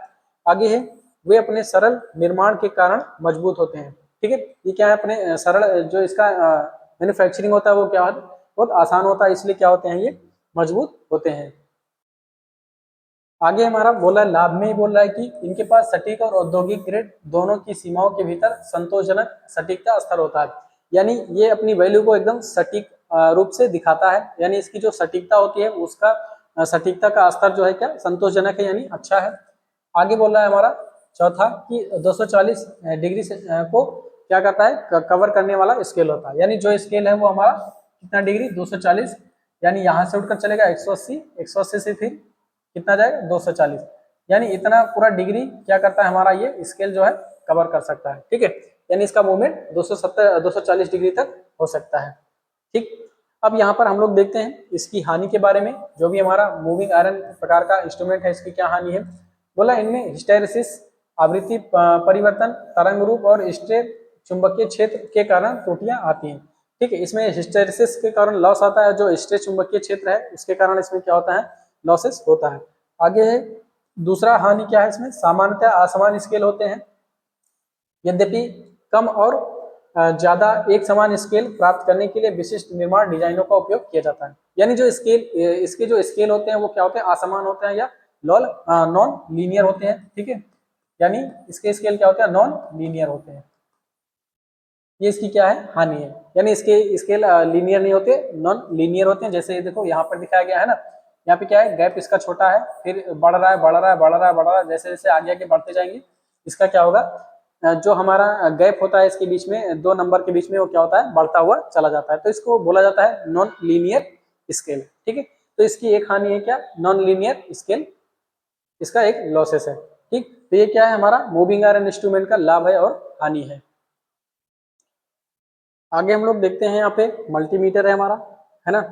A: आगे है, वे अपने सरल निर्माण के कारण मजबूत होते हैं। ठीक है, ये क्या है, अपने सरल जो इसका मैन्युफैक्चरिंग होता है वो क्या है, बहुत आसान होता है, इसलिए क्या होते हैं, ये मजबूत होते हैं। आगे हमारा बोला लाभ में ही बोल रहा है कि इनके पास सटीक और औद्योगिक ग्रेड दोनों की सीमाओं के भीतर संतोषजनक सटीकता स्तर होता है। यानी ये अपनी वैल्यू को एकदम सटीक रूप से दिखाता है, यानी इसकी जो सटीकता होती है उसका सटीकता का स्तर जो है क्या, संतोषजनक है, यानी अच्छा है। आगे बोल रहा है हमारा चौथा कि 240 डिग्री से को क्या करता है, कवर करने वाला स्केल होता है। यानी जो स्केल है वो हमारा कितना डिग्री, 240, यानी यहाँ से उठकर चलेगा 180, 180 से फिर कितना जाएगा, 240, यानी इतना पूरा डिग्री क्या करता है हमारा ये स्केल जो है कवर कर सकता है। ठीक है, यानी इसका मूवमेंट 240 डिग्री तक हो सकता है। ठीक, अब यहाँ पर हम लोग देखते हैं इसकी हानि के बारे में। जो भी हमारा मूविंग आयरन प्रकार का इंस्ट्रूमेंट है, इसकी क्या हानि है, बोला इनमें हिस्टेरेसिस, आवृत्ति परिवर्तन, तरंग रूप और स्ट्रे चुंबकीय क्षेत्र के कारण त्रुटियां आती हैं। ठीक है, इसमें हिस्टेरेसिस के कारण लॉस आता है, जो स्ट्रे चुंबकीय क्षेत्र है उसके कारण इसमें क्या होता है, लॉसेस होता है। आगे है, दूसरा हानि क्या है, इसमें सामान्यतः असमान स्केल होते हैं। यद्यपि कम और ज्यादा एक समान स्केल प्राप्त करने के लिए विशिष्ट निर्माण डिजाइनों का उपयोग किया जाता है। यानी जो स्केल, इसके जो स्केल होते हैं वो क्या होते हैं, असमान होते हैं या नॉन लीनियर होते हैं। ठीक है, यानी इसके स्केल क्या होते हैं, नॉन लीनियर होते हैं। ये इसकी क्या है, हानि है, यानी इसके स्केल लीनियर नहीं होते, नॉन लीनियर होते हैं। जैसे देखो यहाँ पर दिखाया गया है ना, यहाँ पे क्या है, गैप इसका छोटा है, फिर बढ़ रहा है बढ़ रहा है बढ़ रहा है बढ़ रहा है, जैसे जैसे आगे आगे बढ़ते जाएंगे इसका क्या होगा, जो हमारा गैप होता है इसके बीच में, दो नंबर के बीच में, वो क्या होता है, बढ़ता हुआ चला जाता है, तो इसको बोला जाता है नॉन लीनियर स्केल। ठीक है, तो इसकी एक हानि है क्या, नॉन लीनियर स्केल, इसका एक लॉसेस है। ठीक, तो ये क्या है, हमारा मूविंग आयरन इंस्ट्रूमेंट का लाभ है और हानि है। आगे हम लोग देखते हैं, यहाँ पे मल्टीमीटर है हमारा, है ना,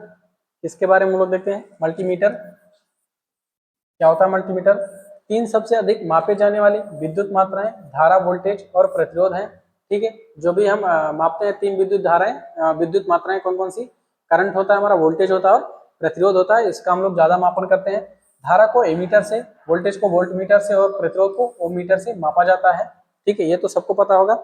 A: इसके बारे में हम लोग देखते हैं। मल्टीमीटर क्या होता है, मल्टीमीटर तीन सबसे अधिक मापे जाने वाली विद्युत मात्राएं, धारा, वोल्टेज और प्रतिरोध हैं। ठीक है, जो भी हम मापते हैं तीन विद्युत धाराएं, विद्युत मात्राएं कौन कौन सी, करंट होता है हमारा, वोल्टेज होता है और प्रतिरोध होता है, इसका हम लोग ज्यादा मापन करते हैं। धारा को एमीटर से, वोल्टेज को वोल्टमीटर से और प्रतिरोध को ओममीटर से मापा जाता है। ठीक है, ये तो सबको पता होगा।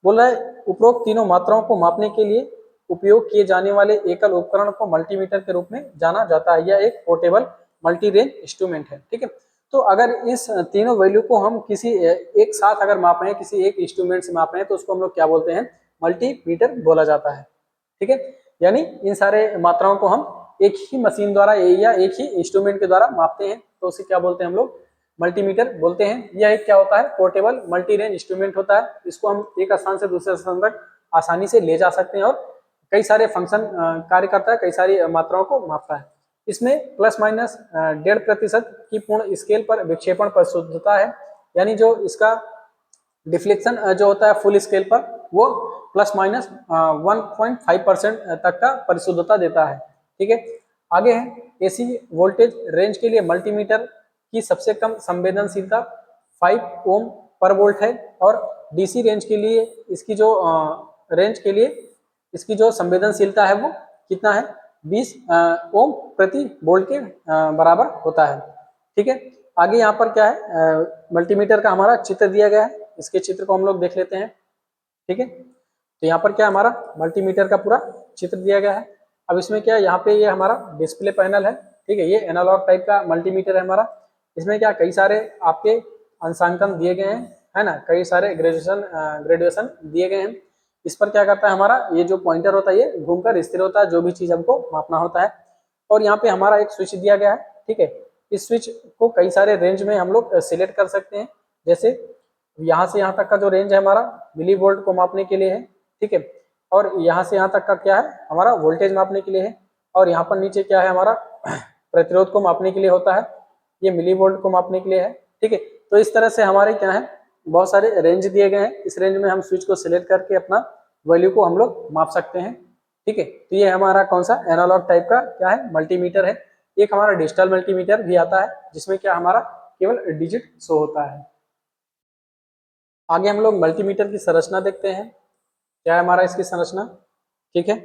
A: बोल रहा है उपरोक्त तीनों मात्राओं को मापने के लिए उपयोग किए जाने वाले एकल उपकरण को मल्टीमीटर के रूप में जाना जाता है। यह एक पोर्टेबल मल्टी रेंज इंस्ट्रूमेंट है। ठीक है, तो अगर इस तीनों वैल्यू को हम किसी एक साथ अगर माप रहे हैं, किसी एक इंस्ट्रूमेंट से माप रहे हैं, तो उसको हम लोग क्या बोलते हैं, मल्टीमीटर बोला जाता है। ठीक है, यानी इन सारे मात्राओं को हम एक ही मशीन द्वारा या एक ही इंस्ट्रूमेंट के द्वारा मापते हैं, तो उसे क्या बोलते हैं हम लोग, मल्टीमीटर बोलते हैं। यह एक क्या होता है, पोर्टेबल मल्टी रेंज इंस्ट्रूमेंट होता है। इसको हम एक स्थान से दूसरे स्थान तक आसानी से ले जा सकते हैं और कई सारे फंक्शन कार्य करता है, कई सारी मात्राओं को मापता है। इसमें प्लस माइनस 1.5% की पूर्ण स्केल पर विक्षेपण परिशुद्धता है, यानी जो इसका डिफ्लेक्शन जो होता है फुल स्केल पर, वो प्लस माइनस 1.5% तक का परिशुद्धता देता है। ठीक है, आगे है एसी वोल्टेज रेंज के लिए मल्टीमीटर की सबसे कम संवेदनशीलता 5 ओम पर वोल्ट है और डीसी रेंज के लिए इसकी जो रेंज के लिए इसकी जो संवेदनशीलता है वो कितना है, 20 ओम प्रति वोल्ट के बराबर होता है। ठीक है, आगे यहाँ पर क्या है, मल्टीमीटर का हमारा चित्र दिया गया है, इसके चित्र को हम लोग देख लेते हैं। ठीक है, तो यहाँ पर क्या हमारा मल्टीमीटर का पूरा चित्र दिया गया है। अब इसमें क्या है, यहाँ पे ये हमारा डिस्प्ले पैनल है, ठीक है, ये एनालॉग टाइप का मल्टीमीटर है हमारा। इसमें क्या कई सारे आपके अंशांकन दिए गए हैं, है ना, कई सारे ग्रेजुएशन दिए गए हैं। इस पर क्या करता है हमारा ये जो पॉइंटर होता है ये घूमकर स्थिर होता है, जो भी चीज हमको मापना होता है। और यहाँ पे हमारा एक स्विच दिया गया है, ठीक है। इस स्विच को कई सारे रेंज में हम लोग सिलेक्ट कर सकते हैं। जैसे यहाँ से यहाँ तक का जो रेंज है हमारा मिली वोल्ट को मापने के लिए है, ठीक है। और यहाँ से यहाँ तक का क्या है हमारा वोल्टेज मापने के लिए है। और यहाँ पर नीचे क्या है हमारा प्रतिरोध को मापने के लिए होता है, ये मिली वोल्ट को मापने के लिए है, ठीक है। तो इस तरह से हमारे क्या है बहुत सारे रेंज दिए गए हैं। इस रेंज में हम स्विच को सिलेक्ट करके अपना वैल्यू को हम लोग माप सकते हैं, ठीक है। तो ये हमारा कौन सा एनालॉग टाइप का क्या है मल्टीमीटर है। एक हमारा डिजिटल मल्टीमीटर भी आता है जिसमें क्या हमारा केवल डिजिट शो होता है। आगे हम लोग मल्टीमीटर की संरचना देखते हैं, क्या है हमारा इसकी संरचना, ठीक है।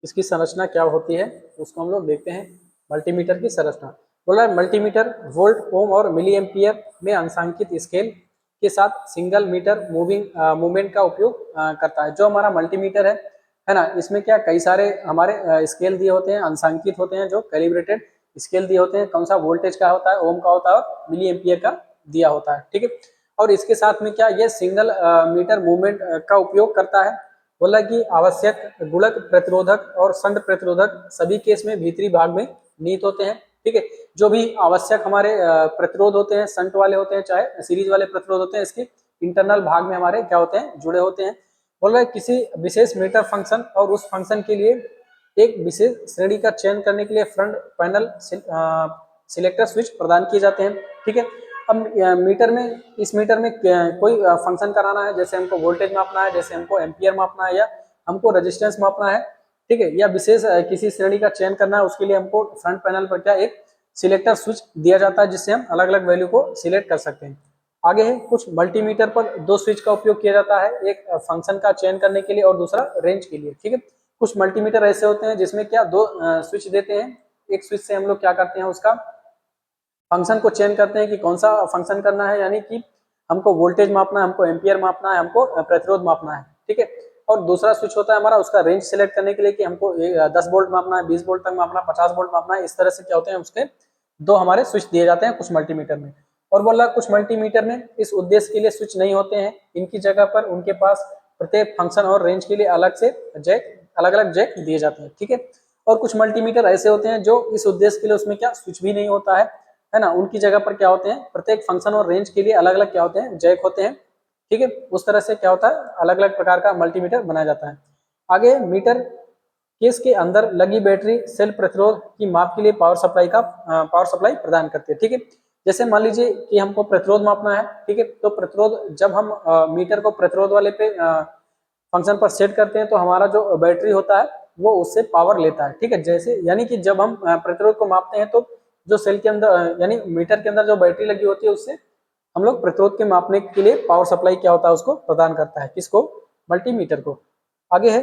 A: इसकी संरचना क्या होती है उसको हम लोग देखते हैं। मल्टीमीटर की संरचना बोला है मल्टीमीटर वोल्ट, ओम और मिली एम्पियर में अंशांकित स्केल के साथ सिंगल मीटर मूवमेंट का उपयोग करता है। जो हमारा मल्टीमीटर है ना, इसमें क्या कई सारे हमारे स्केल दिए होते हैं, अंशांकित होते हैं, जो कैलिब्रेटेड स्केल दिए होते हैं। कौन सा वोल्टेज का होता है, ओम का होता है और मिली एम्पियर का दिया होता है, ठीक है। और इसके साथ में क्या ये सिंगल मीटर मूवमेंट का उपयोग करता है। बोला कि आवश्यक गुणक प्रतिरोधक और शंट प्रतिरोधक सभी केस में भीतरी भाग में निहित होते हैं, ठीक है। जो भी आवश्यक हमारे प्रतिरोध होते हैं, शंट वाले होते हैं चाहे सीरीज वाले प्रतिरोध होते हैं, इसके इंटरनल भाग में हमारे क्या होते हैं जुड़े होते हैं। बोल रहे किसी विशेष मीटर फंक्शन और उस फंक्शन के लिए एक विशेष श्रेणी का चयन करने के लिए फ्रंट पैनल सिलेक्टर स्विच प्रदान किए जाते हैं, ठीक है। अब मीटर में इस मीटर में कोई फंक्शन कराना है, जैसे हमको वोल्टेज मापना है, जैसे हमको एम्पियर मापना है, या हमको रेजिस्टेंस मापना है, ठीक है, या विशेष किसी श्रेणी का चयन करना है, उसके लिए हमको फ्रंट पैनल पर क्या एक सिलेक्टर स्विच दिया जाता है जिससे हम अलग अलग वैल्यू को सिलेक्ट कर सकते हैं। आगे है कुछ मल्टीमीटर पर दो स्विच का उपयोग किया जाता है, एक फंक्शन का चयन करने के लिए और दूसरा रेंज के लिए, ठीक है। कुछ मल्टीमीटर ऐसे होते हैं जिसमें क्या दो स्विच देते हैं। एक स्विच से हम लोग क्या करते हैं उसका फंक्शन को चेंज करते हैं कि कौन सा फंक्शन करना है, यानी कि हमको वोल्टेज मापना है, हमको एम्पियर मापना है, हमको प्रतिरोध मापना है, ठीक है। और दूसरा स्विच होता है हमारा उसका रेंज सिलेक्ट करने के लिए कि हमको 10 वोल्ट मापना है, 20 वोल्ट तक मापना है, 50 वोल्ट मापना है। इस तरह से क्या होते हैं उसके दो हमारे स्विच दिए जाते हैं कुछ मल्टीमीटर में। और बोला कुछ मल्टीमीटर में इस उद्देश्य के लिए स्विच नहीं होते हैं, इनकी जगह पर उनके पास प्रत्येक फंक्शन और रेंज के लिए अलग से अलग अलग जैक दिए जाते हैं, ठीक है। और कुछ मल्टीमीटर ऐसे होते हैं जो इस उद्देश्य के लिए उसमें क्या स्विच भी नहीं होता है ना, उनकी जगह पर क्या होते हैं प्रत्येक फंक्शन और रेंज के लिए अलग अलग क्या होते हैं जैक होते हैं, ठीक है। उस तरह से क्या होता है अलग अलग प्रकार का मल्टीमीटर बनाया जाता है। आगे मीटर केस के अंदर लगी बैटरी सेल प्रतिरोध की माप के लिए पावर सप्लाई प्रदान करती है, ठीक है। जैसे मान लीजिए कि हमको प्रतिरोध मापना है, ठीक है, तो प्रतिरोध जब हम मीटर को प्रतिरोध वाले पे फंक्शन पर सेट करते हैं तो हमारा जो बैटरी होता है वो उससे पावर लेता है, ठीक है। जैसे यानी कि जब हम प्रतिरोध को मापते हैं तो जो सेल के अंदर यानी मीटर के अंदर जो बैटरी लगी होती है उससे हम लोग प्रतिरोध के मापने के लिए पावर सप्लाई क्या होता है उसको प्रदान करता है, किसको मल्टीमीटर को। आगे है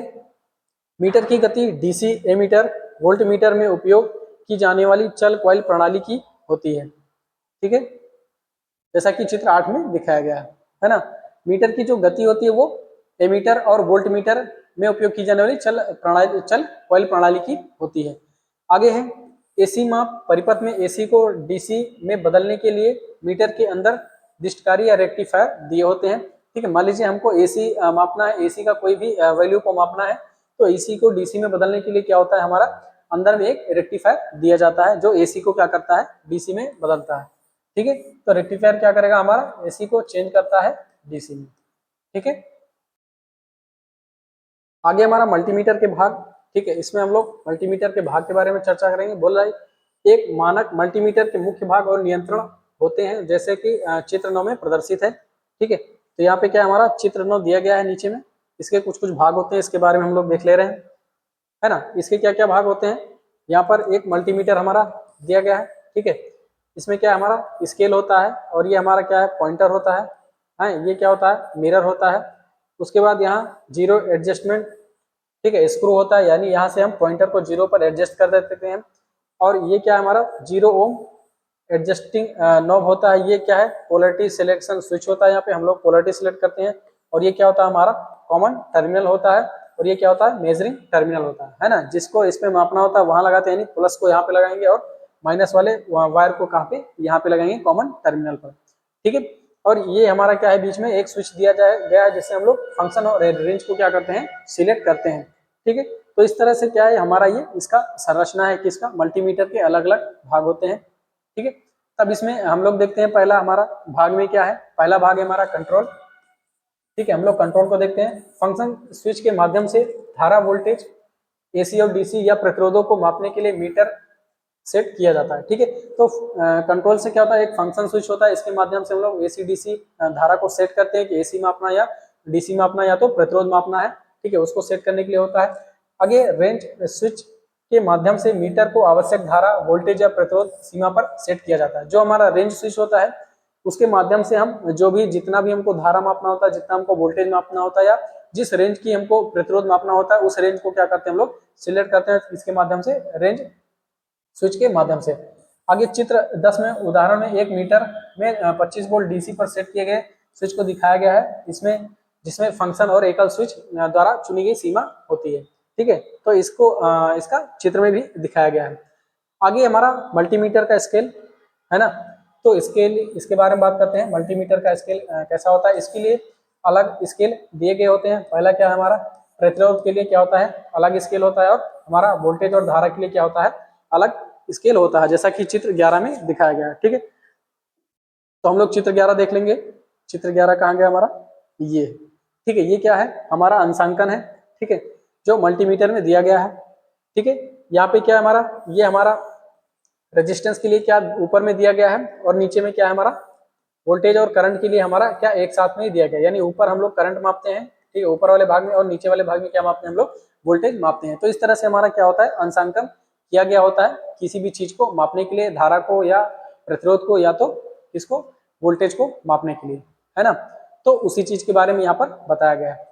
A: मीटर की गति डीसी एमीटर वोल्ट मीटर में उपयोग की जाने वाली चल कॉइल प्रणाली की होती है, ठीक है, जैसा कि चित्र 8 में दिखाया गया है ना। मीटर की जो गति होती है वो एमीटर और वोल्ट मीटर में उपयोग की जाने वाली चल कॉइल प्रणाली की होती है। आगे है एसी माप परिपथ में एसी को डीसी में बदलने के लिए मीटर के अंदर डिस्टकारी या रेक्टिफायर दिए होते हैं, ठीक है। मान लीजिए हमको एसी मापना है, एसी का कोई भी वैल्यू को मापना है तो एसी को डीसी में बदलने के लिए क्या होता है हमारा अंदर में एक रेक्टिफायर दिया जाता है जो एसी को क्या करता है डीसी में बदलता है, ठीक है। तो रेक्टिफायर क्या करेगा हमारा एसी को चेंज करता है डीसी में, ठीक है। आगे हमारा मल्टीमीटर के भाग, ठीक है, इसमें हम लोग मल्टीमीटर के भाग के बारे में चर्चा करेंगे। बोल रहा है एक मानक मल्टीमीटर के मुख्य भाग और नियंत्रण होते हैं जैसे कि चित्र 9 में प्रदर्शित है, ठीक है। तो यहाँ पे क्या हमारा चित्र 9 दिया गया है नीचे में, इसके कुछ कुछ भाग होते हैं, इसके बारे में हम लोग देख ले रहे हैं, है ना। इसके क्या क्या भाग होते हैं, यहाँ पर एक मल्टीमीटर हमारा दिया गया है, ठीक है। इसमें क्या हमारा स्केल होता है और ये हमारा क्या है पॉइंटर होता है, ये क्या होता है मिरर होता है। उसके बाद यहाँ जीरो एडजस्टमेंट, ठीक है, स्क्रू होता है, यानी यहाँ से हम पॉइंटर को जीरो पर एडजस्ट कर देते हैं। और ये क्या है हमारा 0 ओम एडजस्टिंग नॉब होता है। ये क्या है पोलरिटी सिलेक्शन स्विच होता है, यहाँ पे हम लोग पोलरिटी सिलेक्ट करते हैं। और ये क्या होता है हमारा कॉमन टर्मिनल होता है और ये क्या होता है, मेजरिंग टर्मिनल होता है ना, जिसको इसमें मापना होता है वहां लगाते हैं, यानी प्लस को यहाँ पे लगाएंगे और माइनस वाले वायर को कहाँ पे, यहाँ पे लगाएंगे कॉमन टर्मिनल पर, ठीक है। और ये हमारा क्या है, बीच में एक स्विच दिया गया है जिससे हम लोग फंक्शन और रेंज को क्या करते हैं, सिलेक्ट करते हैं, ठीक है। तो इस तरह से क्या है हमारा ये इसका संरचना है, किसका, मल्टीमीटर के अलग अलग भाग होते हैं, ठीक है। तब इसमें हम लोग देखते हैं पहला हमारा भाग में क्या है, पहला भाग है हमारा कंट्रोल, ठीक है। हम लोग कंट्रोल को देखते हैं, फंक्शन स्विच के माध्यम से धारा, वोल्टेज, एसी और डीसी या प्रतिरोधों को मापने के लिए मीटर सेट किया जाता है, ठीक है। तो कंट्रोल से क्या होता है, एक फंक्शन स्विच होता है, इसके माध्यम से हम लोग एसी डीसी धारा को सेट करते हैं कि एसी मापना या डीसी मापना या तो प्रतिरोध मापना है, ठीक है, उसको सेट करने के लिए होता है। आगे रेंज स्विच के माध्यम से मीटर को आवश्यक धारा, वोल्टेज या प्रतिरोध सीमा पर सेट किया जाता है। जो हमारा रेंज स्विच होता है उसके माध्यम से हम जो भी जितना भी हमको धारा मापना होता है, जितना हमको वोल्टेज मापना होता है या जिस रेंज की हमको प्रतिरोध मापना होता है, उस रेंज को क्या करते हैं हम लोग सिलेक्ट करते हैं इसके माध्यम से, रेंज स्विच के माध्यम से। आगे चित्र 10 में उदाहरण में 1 मीटर में 25 वोल्ट डीसी पर सेट किए गए स्विच को दिखाया गया है, इसमें जिसमें फंक्शन और एकल स्विच द्वारा चुनी गई सीमा होती है, ठीक है। तो इसको इसका चित्र में भी दिखाया गया है। आगे हमारा मल्टीमीटर का स्केल है ना, तो स्केल इसके बारे में बात करते हैं। मल्टीमीटर का स्केल कैसा होता है, इसके लिए अलग स्केल दिए गए होते हैं। पहला क्या है हमारा, प्रतिरोध के लिए क्या होता है, अलग स्केल होता है, और हमारा वोल्टेज और धारा के लिए क्या होता है, अलग स्केल होता है, जैसा कि चित्र 11 में दिखाया गया है, ठीक है। तो हम लोग चित्र 11 देख लेंगे। चित्र 11 कहाँ गया हमारा, ये, ठीक है। ये क्या है, हमारा अंशांकन है, ठीक है, जो मल्टीमीटर में दिया गया है, ठीक है। यहाँ पे क्या है हमारा, ये हमारा रेजिस्टेंस के लिए क्या ऊपर में दिया गया है, और नीचे में क्या है हमारा वोल्टेज और करंट के लिए हमारा क्या एक साथ में ही दिया गया है, यानी ऊपर हम लोग करंट मापते हैं, ठीक है, ऊपर वाले भाग में, और नीचे वाले भाग में क्या मापते हैं हम लोग, वोल्टेज मापते हैं। तो इस तरह से हमारा क्या होता है, अंशांकन किया गया होता है किसी भी चीज को मापने के लिए, धारा को या प्रतिरोध को या तो इसको वोल्टेज को मापने के लिए, है ना। तो उसी चीज के बारे में यहाँ पर बताया गया है।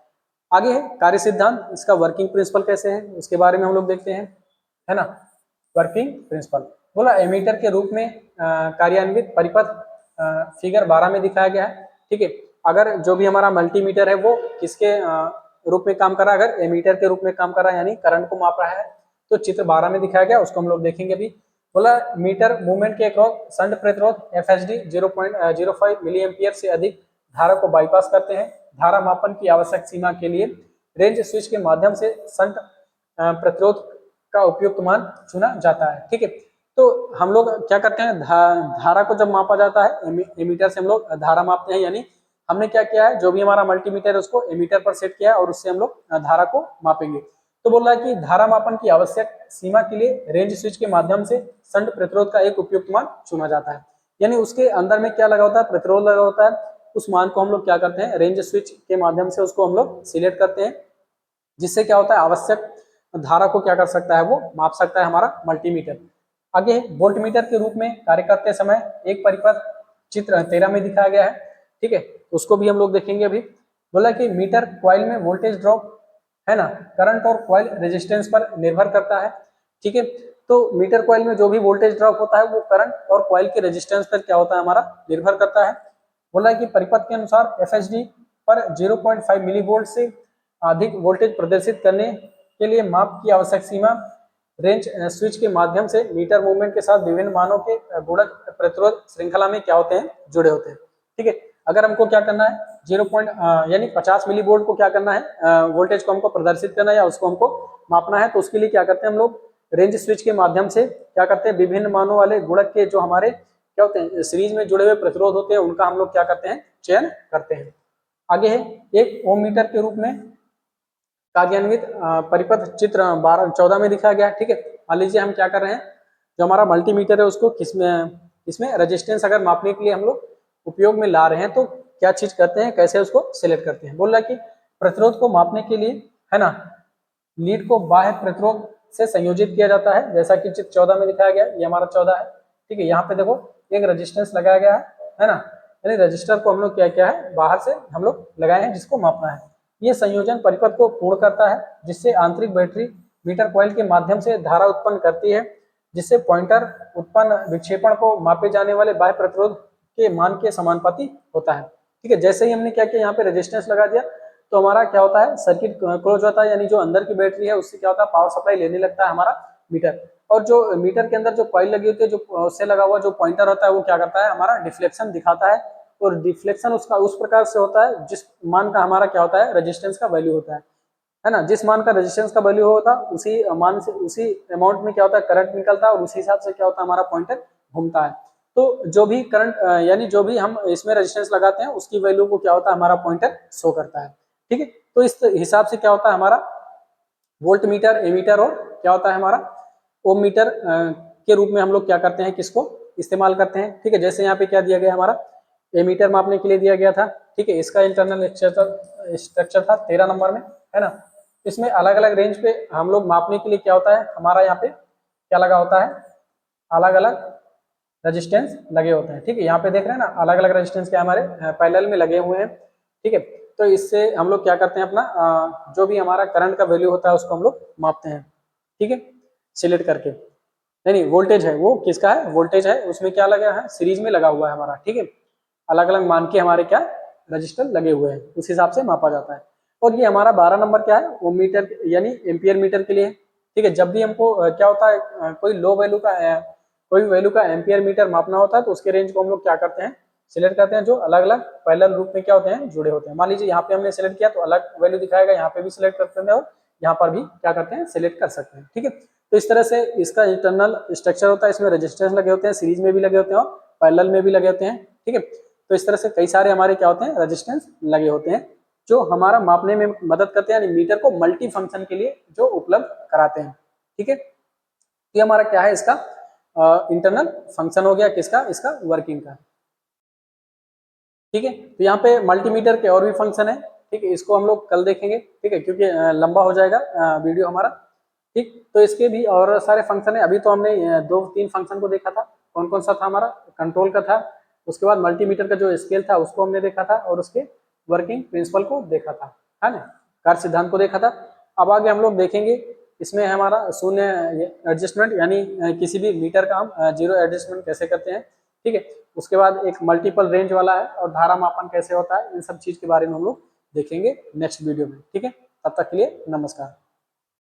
A: आगे है कार्य सिद्धांत, इसका वर्किंग प्रिंसिपल कैसे है उसके बारे में हम लोग देखते हैं, है ना। वर्किंग प्रिंसिपल बोला, एमीटर के रूप में कार्यान्वित परिपथ फिगर 12 में दिखाया गया है, ठीक है। अगर जो भी हमारा मल्टीमीटर है वो किसके रूप में काम कर रहा है, अगर एमीटर के रूप में काम कर रहा है यानी करंट को माप रहा है, तो चित्र 12 में दिखाया गया, उसको हम लोग देखेंगे अभी। बोला मीटर मूवमेंट के अक्रॉस शंट प्रतिरोध एफएसडी 0.05 मिली एम्पियर से अधिक धारा को बाईपास करते हैं। धारा मापन की आवश्यक सीमा के लिए रेंज स्विच के माध्यम से शंट प्रतिरोध का उपयुक्त मान चुना जाता है, ठीक है। तो हम लोग क्या करते हैं, धारा को जब मापा जाता है एमीटर से हम लोग धारा मापते हैं, यानी हमने क्या किया है, जो भी हमारा मल्टीमीटर है उसको एमीटर पर सेट किया है और उससे हम लोग धारा को मापेंगे। तो बोल रहा है कि धारा मापन की आवश्यक सीमा के लिए रेंज स्विच के माध्यम से शंट प्रतिरोध का एक उपयुक्त मान चुना जाता है, यानी उसके अंदर में क्या लगा होता है, प्रतिरोध लगा होता है, उस मान को हम लोग क्या करते हैं, रेंज स्विच के माध्यम से उसको हम लोग सिलेक्ट करते हैं, जिससे क्या होता है, आवश्यक धारा को क्या कर सकता है, वो माप सकता है हमारा मल्टीमीटर। आगे वोल्टमीटर के रूप में कार्य करते समय एक परिपथ चित्र 13 में दिखाया गया है, ठीक है, उसको भी हम लोग देखेंगे अभी। बोला कि मीटर कॉइल में वोल्टेज ड्रॉप है ना, करंट और कॉइल रेजिस्टेंस पर निर्भर करता है, ठीक है। तो मीटर कॉइल में जो भी वोल्टेज ड्रॉप होता है वो करंट और कॉइल के रेजिस्टेंस पर क्या होता है, हमारा निर्भर करता है। बोला कि परिपथ के अनुसार एफएसडी पर 0.5 मिली वोल्ट से अधिक वोल्टेज प्रदर्शित करने के लिए माप की आवश्यक सीमा रेंज स्विच के माध्यम से मीटर मूवमेंट के साथ विभिन्न मानों के गुणक प्रतिरोध श्रृंखला में क्या होते हैं, जुड़े होते हैं, ठीक है। अगर हमको क्या करना है, 0 यानी 50 मिली वोल्ट को क्या करना है, वोल्टेज को हमको प्रदर्शित करना है या उसको हमको मापना है, तो उसके लिए क्या करते हैं हम लोग, रेंज स्विच के माध्यम से क्या करते हैं, विभिन्न मानों वाले गुणक के जो हमारे क्या होते हैं, सीरीज में जुड़े हुए प्रतिरोध होते हैं, उनका हम लोग क्या करते हैं, चयन करते हैं। आगे है एक ओम मीटर के रूप में कार्यान्वित परिपथ चित्र 14 में दिखाया गया, ठीक है। मान लीजिए हम क्या कर रहे हैं, जो हमारा मल्टीमीटर है उसको किसमें रेजिस्टेंस अगर मापने के लिए हम लोग उपयोग में ला रहे हैं, तो क्या चीज करते हैं, कैसे उसको सिलेक्ट करते हैं। बोल रहा है कि प्रतिरोध को मापने के लिए, है ना, लीड को बाह्य प्रतिरोध से संयोजित किया जाता है, जैसा कि चित्र 14 में दिखाया गया, ये हमारा 14 है, ठीक है। यहाँ पे देखो एक रेजिस्टेंस लगाया गया है ना, यानी रजिस्टर को हम लोग क्या किया है, बाहर से हम लोग लगाए हैं जिसको मापना है। ये संयोजन परिपथ को पूर्ण करता है, जिससे आंतरिक बैटरी मीटर कॉइल के माध्यम से धारा उत्पन्न करती है, जिससे पॉइंटर उत्पन्न विक्षेपण को मापे जाने वाले बाह्य प्रतिरोध के मान के समानुपाती होता है, ठीक है। जैसे ही हमने क्या किया, यहाँ पे रेजिस्टेंस लगा दिया, तो हमारा क्या होता है, सर्किट क्लोज होता है, यानी जो अंदर की बैटरी है उससे क्या होता है, पावर सप्लाई लेने लगता है हमारा मीटर। और जो मीटर के अंदर जो कॉइल लगी होती है, जो उससे लगा हुआ जो पॉइंटर होता है, वो क्या करता है, हमारा डिफ्लेक्शन दिखाता है। और डिफ्लेक्शन उसका उस प्रकार से होता है जिस मान का हमारा क्या होता है, रेजिस्टेंस का वैल्यू होता है ना। जिस मान का रेजिस्टेंस का वैल्यू होता है उसी मान से, उसी अमाउंट में क्या होता है, करंट निकलता है, और उसी हिसाब से क्या होता है, हमारा पॉइंटर घूमता है। तो जो भी करंट यानी जो भी हम इसमें रेजिस्टेंस लगाते हैं उसकी वैल्यू को क्या होता है, हमारा पॉइंटर शो करता है। ठीक है, तो इस हिसाब से क्या होता है, हमारा वोल्ट मीटर, एमीटर और क्या होता है हमारा ओम मीटर के रूप में हम लोग क्या करते हैं, किसको इस्तेमाल करते हैं। ठीक है, जैसे यहाँ पे क्या दिया गया, हमारा एमीटर मापने के लिए दिया गया था। ठीक है, इसका इंटरनल स्ट्रक्चर था 13 नंबर में, है ना। इसमें अलग अलग रेंज पे हम लोग मापने के लिए क्या होता है, हमारा यहाँ पे क्या लगा होता है, अलग अलग रेजिस्टेंस लगे होते हैं। ठीक है, यहाँ पे देख रहे हैं ना, अलग अलग रेजिस्टेंस क्या हमारे पैरेलल में लगे हुए हैं। ठीक है, तो इससे हम लोग क्या करते हैं, अपना जो भी हमारा करंट का वैल्यू होता है उसको हम लोग मापते हैं। ठीक है, सिलेक्ट करके, नहीं वोल्टेज है, वो किसका है, वोल्टेज है, उसमें क्या लगा है, सीरीज में लगा हुआ है हमारा। ठीक है, अलग अलग मान के हमारे क्या रजिस्टर लगे हुए हैं, उस हिसाब से मापा जाता है। और ये हमारा 12 नंबर क्या है, वो मीटर यानी एम्पियर मीटर के लिए। ठीक है, जब भी हमको क्या होता है, कोई लो वैल्यू का कोई वैल्यू का एम्पियर मीटर मापना होता है, तो उसके रेंज को हम लोग क्या करते हैं, सिलेक्ट करते हैं, जो अलग अलग पैरेलल रूप में क्या होते हैं, जुड़े होते हैं। मान लीजिए यहाँ पे हमने सिलेक्ट किया तो अलग वैल्यू दिखाएगा, यहाँ पे भी सिलेक्ट करते हैं, और यहाँ पर भी क्या करते हैं, सिलेक्ट कर सकते हैं। ठीक है, तो इस तरह से इसका इंटरनल स्ट्रक्चर होता है, इसमें रेजिस्टेंस लगे होते हैं, सीरीज में भी लगे होते हैं और पैरेलल में भी लगे होते हैं। ठीक है, तो इस तरह से कई सारे हमारे क्या होते हैं, रेजिस्टेंस लगे होते हैं, जो हमारा मापने में मदद करते हैं, यानी मीटर को मल्टी फंक्शन के लिए जो उपलब्ध कराते हैं। ठीक है, ये हमारा क्या है, इसका इंटरनल फंक्शन हो गया, किसका, इसका वर्किंग का। ठीक है, तो यहाँ पे मल्टीमीटर के और भी फंक्शन है। ठीक है, इसको हम लोग कल देखेंगे। ठीक है, क्योंकि लंबा हो जाएगा वीडियो हमारा। ठीक, तो इसके भी और सारे फंक्शन है। अभी तो हमने 2-3 फंक्शन को देखा था। कौन कौन सा था, हमारा कंट्रोल का था, उसके बाद मल्टीमीटर का जो स्केल था उसको हमने देखा था, और उसके वर्किंग प्रिंसिपल को देखा था, है ना, कार्य सिद्धांत को देखा था। अब आगे हम लोग देखेंगे, इसमें हमारा शून्य एडजस्टमेंट, यानी किसी भी मीटर का हम जीरो एडजस्टमेंट कैसे करते हैं। ठीक है, उसके बाद एक मल्टीपल रेंज वाला है, और धारा मापन कैसे होता है, इन सब चीज के बारे में हम लोग देखेंगे नेक्स्ट वीडियो में। ठीक है, तब तक के लिए नमस्कार।